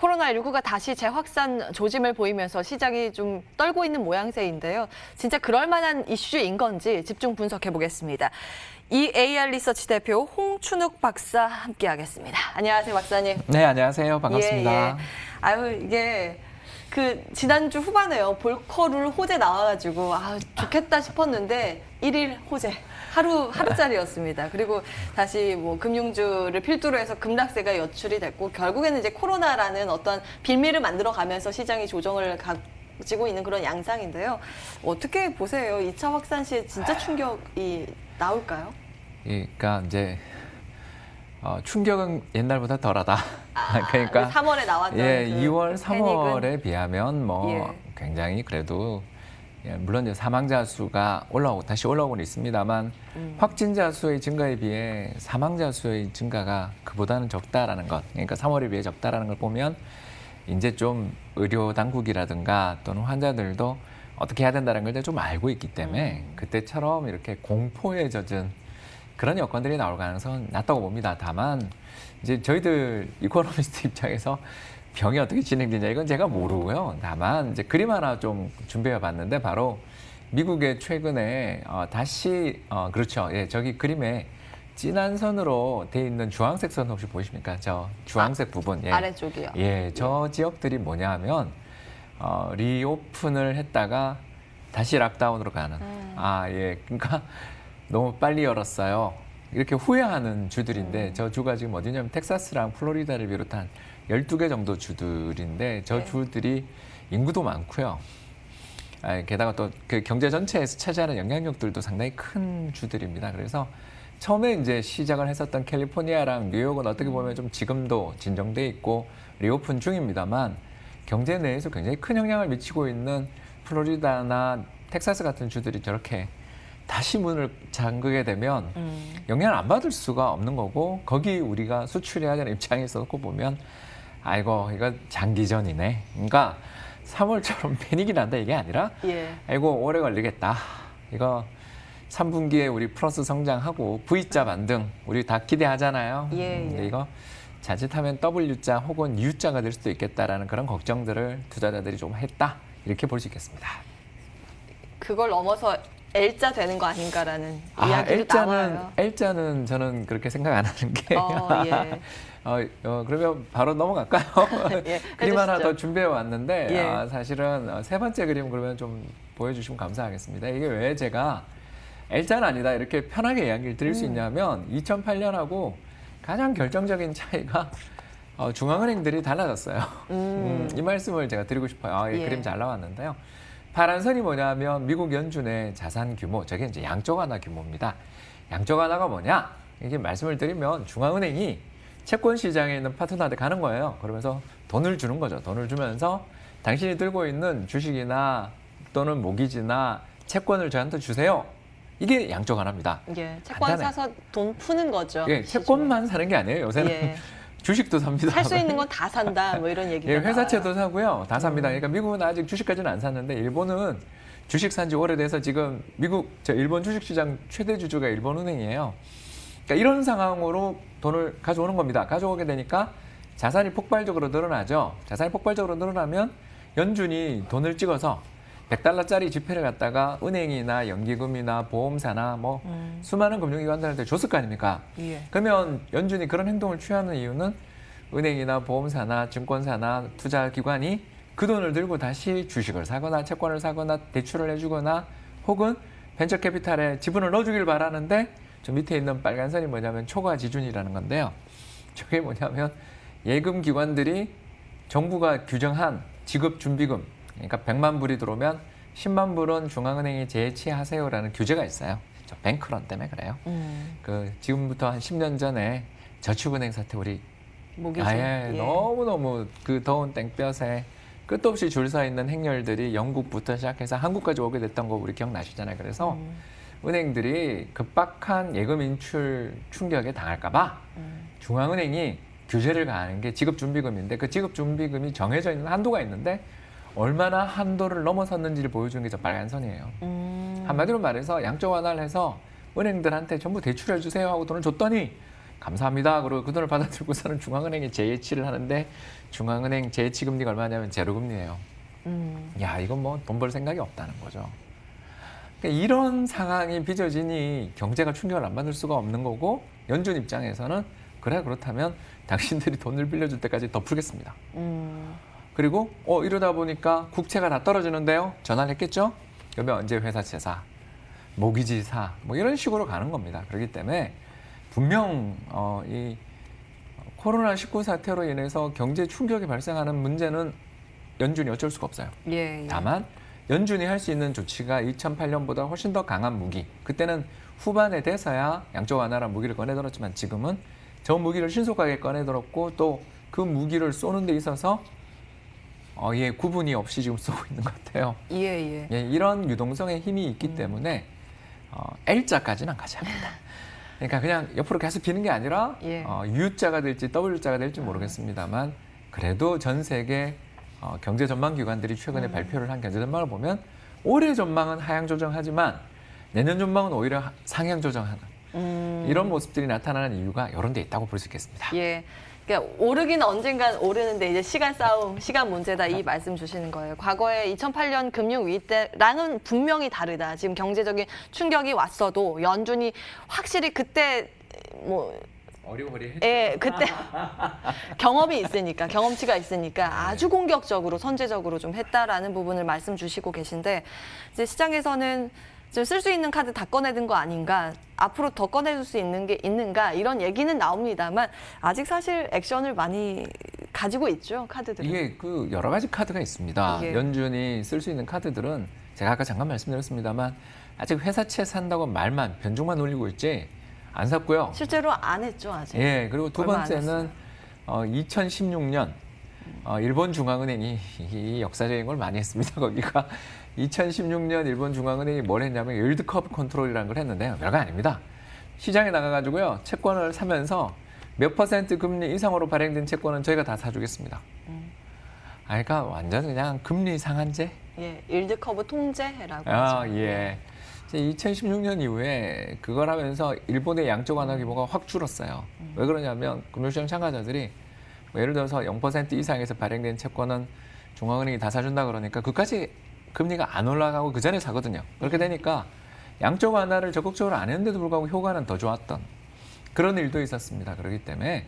코로나19가 다시 재확산 조짐을 보이면서 시장이 좀 떨고 있는 모양새인데요. 진짜 그럴 만한 이슈인 건지 집중 분석해 보겠습니다. EAR 리서치 대표 홍춘욱 박사 함께하겠습니다. 안녕하세요, 박사님. 네, 안녕하세요. 반갑습니다. 예. 아유, 이게 지난주 후반에요. 볼커룰 호재 나와가지고 좋겠다 싶었는데 1일 호재. 하루짜리였습니다. 그리고 다시 금융주를 필두로 해서 급락세가 연출이 됐고 결국에는 이제 코로나라는 어떤 빌미를 만들어가면서 시장이 조정을 가지고 있는 그런 양상인데요. 어떻게 보세요? 2차 확산 시에 진짜 충격이 나올까요? 그러니까 이제 충격은 옛날보다 덜하다. 그러니까 3월에 나왔던 2월, 3월에 패닉은. 비하면 굉장히 그래도 물론 이제 사망자 수가 다시 올라오고는 있습니다만 확진자 수의 증가에 비해 사망자 수의 증가가 그보다는 적다라는 것. 그러니까 3월에 비해 적다라는 걸 보면 이제 좀 의료 당국이라든가 또는 환자들도 어떻게 해야 된다는 걸 좀 알고 있기 때문에 그때처럼 이렇게 공포에 젖은 그런 여건들이 나올 가능성은 낮다고 봅니다. 다만 이제 저희들 이코노미스트 입장에서 병이 어떻게 진행되냐 이건 제가 모르고요. 다만 이제 그림 하나 좀 준비해 봤는데 바로 미국의 최근에 다시 그렇죠. 예, 저기 그림에 진한 선으로 돼 있는 주황색 선 혹시 보이십니까? 저 주황색 부분. 예. 아래쪽이요. 예, 저 지역들이 뭐냐면 리오픈을 했다가 다시 락다운으로 가는. 예. 그러니까 너무 빨리 열었어요. 이렇게 후회하는 주들인데 저 주가 지금 어디냐면 텍사스랑 플로리다를 비롯한 12개 정도 주들인데 저 주들이 인구도 많고요. 게다가 또 그 경제 전체에서 차지하는 영향력들도 상당히 큰 주들입니다. 그래서 처음에 이제 시작을 했었던 캘리포니아랑 뉴욕은 어떻게 보면 좀 지금도 진정돼 있고 리오픈 중입니다만 경제 내에서 굉장히 큰 영향을 미치고 있는 플로리다나 텍사스 같은 주들이 저렇게 다시 문을 잠그게 되면 영향을 안 받을 수가 없는 거고 거기 우리가 수출해야 되는 입장에서 놓고 보면 아이고 이거 장기전이네. 그러니까 3월처럼 패닉이 난다 이게 아니라 아이고 오래 걸리겠다. 이거 3분기에 우리 플러스 성장하고 V자 반등 우리 다 기대하잖아요. 근데 이거 자칫하면 W자 혹은 U자가 될 수도 있겠다라는 그런 걱정들을 투자자들이 좀 했다. 이렇게 볼 수 있겠습니다. 그걸 넘어서 L자 되는 거 아닌가라는 이야기도 나와요. L자는 저는 그렇게 생각 안 하는 게. 그러면 바로 넘어갈까요? 그림 하나 더 준비해 왔는데 사실은 세 번째 그림 그러면 좀 보여주시면 감사하겠습니다. 이게 왜 제가 L자는 아니다 이렇게 편하게 이야기를 드릴 수 있냐면 2008년하고 가장 결정적인 차이가 중앙은행들이 달라졌어요. 이 말씀을 제가 드리고 싶어요. 이 그림 잘 나왔는데요. 파란 선이 뭐냐면 미국 연준의 자산 규모, 저게 이제 양적 완화 규모입니다. 양적 완화가 뭐냐? 이게 말씀을 드리면 중앙은행이 채권 시장에 있는 파트너한테 가는 거예요. 그러면서 돈을 주는 거죠. 돈을 주면서 당신이 들고 있는 주식이나 또는 모기지나 채권을 저한테 주세요. 이게 양적 완화입니다. 채권 간단해. 사서 돈 푸는 거죠. 채권만 사는 게 아니에요. 요새는 주식도 삽니다. 살 수 있는 건 다 산다. 뭐 이런 얘기가 회사채도 나와요. 사고요. 다 삽니다. 그러니까 미국은 아직 주식까지는 안 샀는데 일본은 주식 산 지 오래돼서 지금 일본 주식시장 최대 주주가 일본은행이에요. 그러니까 이런 상황으로 돈을 가져오는 겁니다. 가져오게 되니까 자산이 폭발적으로 늘어나죠. 자산이 폭발적으로 늘어나면 연준이 돈을 찍어서 $100짜리 지폐를 갖다가 은행이나 연기금이나 보험사나 수많은 금융기관들한테 줬을 거 아닙니까? 그러면 연준이 그런 행동을 취하는 이유는 은행이나 보험사나 증권사나 투자기관이 그 돈을 들고 다시 주식을 사거나 채권을 사거나 대출을 해주거나 혹은 벤처캐피탈에 지분을 넣어주길 바라는데 저 밑에 있는 빨간 선이 뭐냐면 초과 지준이라는 건데요. 저게 뭐냐면 예금기관들이 정부가 규정한 지급준비금 그러니까 100만 불이 들어오면 10만 불은 중앙은행이 제치하세요라는 규제가 있어요. 저 뱅크런 때문에 그래요. 지금부터 한 10년 전에 저축은행 사태 우리 너무너무 그 더운 땡볕에 끝도 없이 줄 서 있는 행렬들이 영국부터 시작해서 한국까지 오게 됐던 거 우리 기억나시잖아요. 그래서 은행들이 급박한 예금 인출 충격에 당할까 봐 중앙은행이 규제를 가하는 게 지급준비금인데 그 지급준비금이 정해져 있는 한도가 있는데 얼마나 한도를 넘어섰는지를 보여주는 게 저 빨간 선이에요. 한마디로 말해서 양적 완화를 해서 은행들한테 전부 대출해 주세요 하고 돈을 줬더니 감사합니다. 그리고 그 돈을 받아들고서는 중앙은행에 재예치를 하는데 중앙은행 재예치 금리가 얼마냐면 제로 금리예요. 야, 이건 뭐 돈 벌 생각이 없다는 거죠. 그러니까 이런 상황이 빚어지니 경제가 충격을 안 받을 수가 없는 거고 연준 입장에서는 그래 그렇다면 당신들이 돈을 빌려줄 때까지 더 풀겠습니다. 그리고 이러다 보니까 국채가 다 떨어지는데요. 전화를 했겠죠. 그러면 언제 회사채사, 모기지사 뭐 이런 식으로 가는 겁니다. 그렇기 때문에 분명 이 코로나19 사태로 인해서 경제 충격이 발생하는 문제는 연준이 어쩔 수가 없어요. 예, 예. 다만 연준이 할 수 있는 조치가 2008년보다 훨씬 더 강한 무기. 그때는 후반에 돼서야 양적 완화란 무기를 꺼내들었지만 지금은 저 무기를 신속하게 꺼내들었고 또 그 무기를 쏘는 데 있어서 구분이 없이 지금 쏘고 있는 것 같아요. 예, 예. 예, 이런 유동성의 힘이 있기 때문에 L자까지는 안 가지 않는다. 그러니까 그냥 옆으로 계속 비는 게 아니라 예. U자가 될지 W자가 될지 모르겠습니다만 그래도 전 세계 경제 전망 기관들이 최근에 발표를 한 경제 전망을 보면 올해 전망은 하향 조정하지만 내년 전망은 오히려 상향 조정하는 이런 모습들이 나타나는 이유가 이런 데 있다고 볼 수 있겠습니다. 예. 그러니까 오르기는 언젠간 오르는데 이제 시간 싸움, 시간 문제다 이 말씀 주시는 거예요. 과거에 2008년 금융 위기 때랑은 분명히 다르다. 지금 경제적인 충격이 왔어도 연준이 확실히 그때 뭐 어리버리했죠. 예, 그때 경험이 있으니까, 경험치가 있으니까 아주 공격적으로, 선제적으로 좀 했다라는 부분을 말씀 주시고 계신데 이제 시장에서는 지금 쓸 수 있는 카드 다 꺼내든 거 아닌가, 앞으로 더 꺼내줄 수 있는 게 있는가 이런 얘기는 나옵니다만 아직 사실 액션을 많이 가지고 있죠, 카드들은. 이게 그 여러 가지 카드가 있습니다. 예. 연준이 쓸 수 있는 카드들은 제가 아까 잠깐 말씀드렸습니다만 아직 회사채 산다고 말만 변죽만 올리고 있지 안 샀고요. 실제로 안 했죠, 아직. 예, 그리고 두 얼마 안 번째는 2016년 일본 중앙은행이 이 역사적인 걸 많이 했습니다. 거기가 2016년 일본 중앙은행이 뭘 했냐면 일드 커브 컨트롤이라는 걸 했는데요. 별거 아닙니다. 시장에 나가가지고요. 채권을 사면서 몇 퍼센트 금리 이상으로 발행된 채권은 저희가 다 사주겠습니다. 그러니까 완전 그냥 금리 상한제? 예, 일드 커브 통제라고 하죠. 예. 2016년 이후에 그걸 하면서 일본의 양적 완화 규모가 확 줄었어요. 왜 그러냐면 금융시장 참가자들이 뭐 예를 들어서 0% 이상에서 발행된 채권은 중앙은행이 다 사준다 그러니까 그까지 금리가 안 올라가고 그 전에 사거든요. 그렇게 되니까 양적 완화를 적극적으로 안 했는데도 불구하고 효과는 더 좋았던 그런 일도 있었습니다. 그렇기 때문에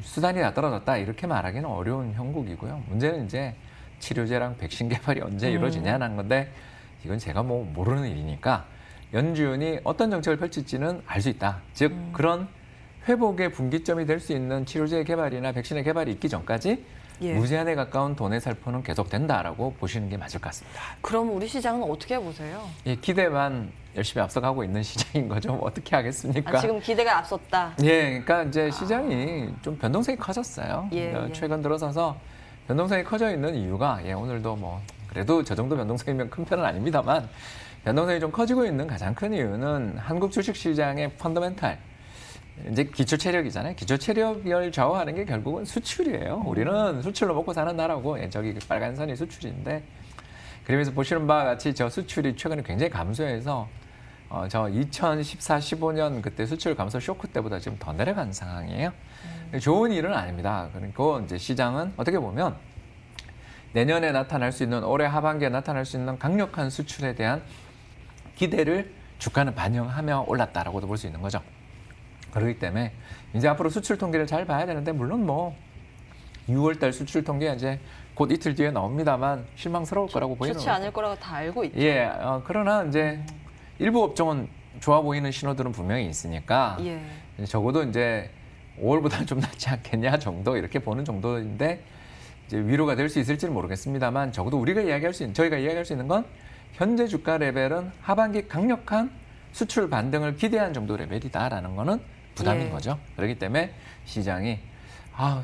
수단이 다 떨어졌다 이렇게 말하기는 어려운 형국이고요. 문제는 이제 치료제랑 백신 개발이 언제 이루어지냐는 건데 이건 제가 뭐 모르는 일이니까 연준이 어떤 정책을 펼칠지는 알 수 있다. 즉 그런 회복의 분기점이 될 수 있는 치료제 개발이나 백신의 개발이 있기 전까지 예. 무제한에 가까운 돈의 살포는 계속된다라고 보시는 게 맞을 것 같습니다. 그럼 우리 시장은 어떻게 보세요? 이 기대만 열심히 앞서가고 있는 시장인 거죠. 뭐 어떻게 하겠습니까? 지금 기대가 앞섰다. 예, 그러니까 이제 시장이 좀 변동성이 커졌어요. 예. 최근 들어서서 변동성이 커져 있는 이유가 오늘도 뭐 그래도 저 정도 변동성이면 큰 편은 아닙니다만 변동성이 좀 커지고 있는 가장 큰 이유는 한국 주식시장의 펀더멘탈 이제 기초 체력이잖아요. 기초 체력을 좌우하는 게 결국은 수출이에요. 우리는 수출로 먹고 사는 나라고 저기 빨간 선이 수출인데 그러면서 보시는 바와 같이 저 수출이 최근에 굉장히 감소해서 저 2014, 15년 그때 수출 감소 쇼크 때보다 지금 더 내려간 상황이에요. 좋은 일은 아닙니다. 그러니까 이제 시장은 어떻게 보면 내년에 나타날 수 있는 올해 하반기에 나타날 수 있는 강력한 수출에 대한 기대를 주가는 반영하며 올랐다라고도 볼 수 있는 거죠. 그렇기 때문에 이제 앞으로 수출 통계를 잘 봐야 되는데 물론 뭐 6월달 수출 통계 이제 곧 이틀 뒤에 나옵니다만 실망스러울 거라고 보이는 좋지 않을 거라고 다 알고 있죠. 예, 그러나 이제 일부 업종은 좋아 보이는 신호들은 분명히 있으니까 예. 적어도 이제 5월보다는 좀 낫지 않겠냐 정도 이렇게 보는 정도인데 이제 위로가 될 수 있을지는 모르겠습니다만 적어도 저희가 이야기할 수 있는 건 현재 주가 레벨은 하반기 강력한 수출 반등을 기대한 정도 레벨이다라는 거는 부담인 예. 거죠. 그렇기 때문에 시장이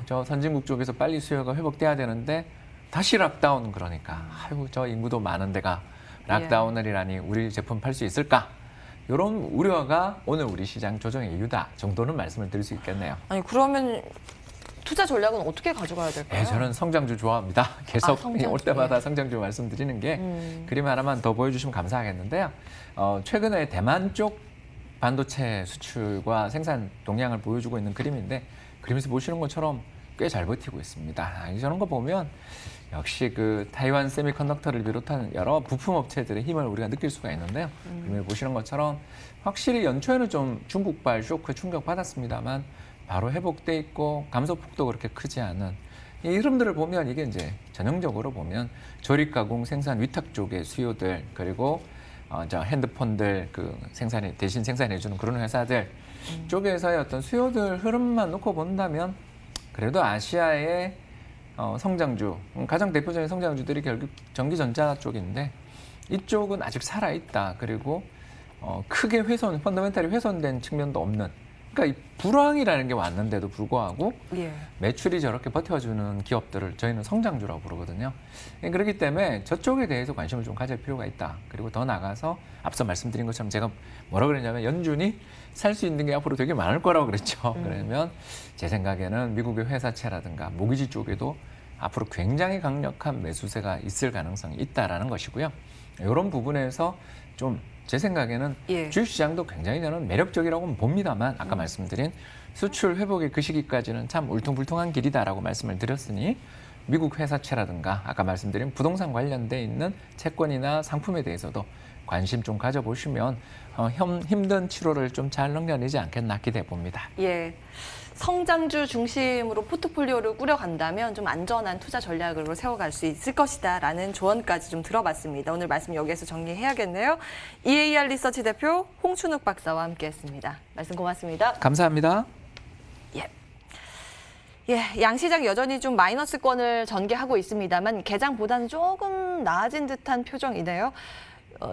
저 선진국 쪽에서 빨리 수요가 회복돼야 되는데 다시 락다운 그러니까 저 인구도 많은 데가 락다운을 이라니 우리 제품 팔 수 있을까? 이런 우려가 오늘 우리 시장 조정의 이유다 정도는 말씀을 드릴 수 있겠네요. 아니 그러면 투자 전략은 어떻게 가져가야 될까요? 저는 성장주 좋아합니다. 계속 성장주. 올 때마다 성장주 말씀드리는 게 그림 하나만 더 보여주시면 감사하겠는데요. 최근에 대만 쪽 반도체 수출과 생산 동향을 보여주고 있는 그림인데 그림에서 보시는 것처럼 꽤 잘 버티고 있습니다. 저런 거 보면 역시 그 타이완 세미컨덕터를 비롯한 여러 부품 업체들의 힘을 우리가 느낄 수가 있는데요. 그림을 보시는 것처럼 확실히 연초에는 좀 중국발 쇼크 충격 받았습니다만 바로 회복돼 있고 감소폭도 그렇게 크지 않은 이 흐름들을 보면 이게 이제 전형적으로 보면 조립 가공 생산 위탁 쪽의 수요들 그리고 저 핸드폰들 그 대신 생산해주는 그런 회사들 쪽에서의 어떤 수요들 흐름만 놓고 본다면 그래도 아시아의 성장주 가장 대표적인 성장주들이 결국 전기전자 쪽인데 이쪽은 아직 살아있다. 그리고 크게 펀더멘탈이 훼손된 측면도 없는. 그러니까 이 불황이라는 게 왔는데도 불구하고 예. 매출이 저렇게 버텨주는 기업들을 저희는 성장주라고 부르거든요. 그렇기 때문에 저쪽에 대해서 관심을 좀 가질 필요가 있다. 그리고 더 나가서 앞서 말씀드린 것처럼 제가 뭐라 그랬냐면 연준이 살 수 있는 게 앞으로 되게 많을 거라고 그랬죠. 그러면 제 생각에는 미국의 회사채라든가 모기지 쪽에도 앞으로 굉장히 강력한 매수세가 있을 가능성이 있다라는 것이고요. 이런 부분에서 좀 제 생각에는 예. 주식시장도 굉장히 저는 매력적이라고 봅니다만 아까 말씀드린 수출 회복의 그 시기까지는 참 울퉁불퉁한 길이다라고 말씀을 드렸으니 미국 회사채라든가 아까 말씀드린 부동산 관련돼 있는 채권이나 상품에 대해서도 관심 좀 가져보시면 힘든 7월을 좀 잘 넘겨내지 않겠나 기대해 봅니다. 예. 성장주 중심으로 포트폴리오를 꾸려간다면 좀 안전한 투자 전략으로 세워갈 수 있을 것이다라는 조언까지 좀 들어봤습니다. 오늘 말씀 여기에서 정리해야겠네요. EAR 리서치 대표 홍춘욱 박사와 함께했습니다. 말씀 고맙습니다. 감사합니다. 예, 양시장 여전히 좀 마이너스권을 전개하고 있습니다만 개장보다는 조금 나아진 듯한 표정이네요.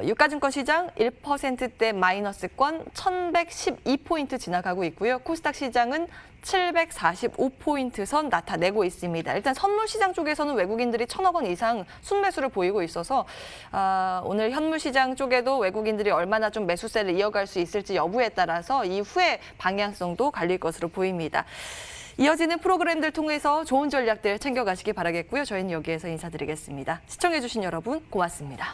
유가증권 시장 1%대 마이너스권 1112포인트 지나가고 있고요. 코스닥 시장은 745포인트 선 나타내고 있습니다. 일단 선물 시장 쪽에서는 외국인들이 1,000억 원 이상 순매수를 보이고 있어서 오늘 현물 시장 쪽에도 외국인들이 얼마나 좀 매수세를 이어갈 수 있을지 여부에 따라서 이후의 방향성도 갈릴 것으로 보입니다. 이어지는 프로그램들 통해서 좋은 전략들 챙겨가시기 바라겠고요. 저희는 여기에서 인사드리겠습니다. 시청해주신 여러분 고맙습니다.